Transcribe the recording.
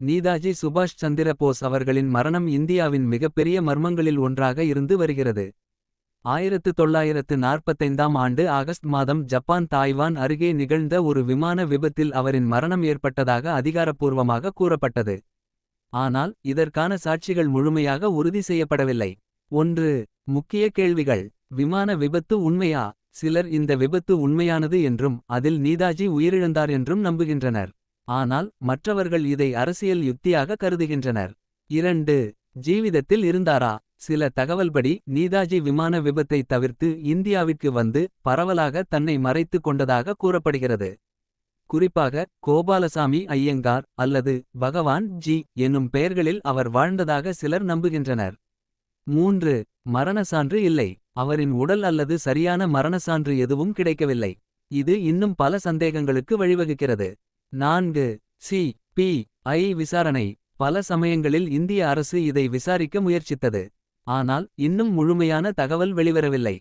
நீதாஜி சுபாஷ் சந்திர போஸ் அவர்களின் மரணம் இந்தியாவின் மிகப்பெரிய மர்மங்களில் ஒன்றாக இருந்து வருகிறது. 1945ஆம் ஆண்டு ஆகஸ்ட் மாதம் ஜப்பான் தாய்வான் அருகே நிகழ்ந்த ஒரு விமான விபத்தில் அவரின் மரணம் ஏற்பட்டதாக அதிகாரப்பூர்வமாக கூறப்பட்டது. ஆனால் இதற்கான சாட்சிகள் முழுமையாக உறுதி செய்யப்படவில்லை. 1. முக்கிய கேள்விகள். விமான விபத்து உண்மையா? சிலர் இந்த விபத்து உண்மையானது என்றும் அதில் நீதாஜி உயிரிழந்தார் என்றும் நம்புகின்றனர். ஆனால் மற்றவர்கள் இதை அரசியல் யுக்தியாக கருதுகின்றனர். 2. ஜீவிதத்தில் இருந்தாரா? சில தகவல்படி நீதாஜி விமான விபத்தை தவிர்த்து இந்தியாவிற்கு வந்து பரவலாக தன்னை மறைத்து கொண்டதாக கூறப்படுகிறது. குறிப்பாக கோபாலசாமி ஐயங்கார் அல்லது பகவான் ஜி என்னும் பெயர்களில் அவர் வாழ்ந்ததாக சிலர் நம்புகின்றனர். 3. மரணசான்று இல்லை. அவரின் உடல் அல்லது சரியான மரணசான்று எதுவும் கிடைக்கவில்லை. இது இன்னும் பல சந்தேகங்களுக்கு வழிவகுக்கிறது. 4. சி.பி.ஐ. விசாரணை. பல சமயங்களில் இந்திய அரசு இதை விசாரிக்க முயற்சித்தது. ஆனால் இன்னும் முழுமையான தகவல் வெளிவரவில்லை.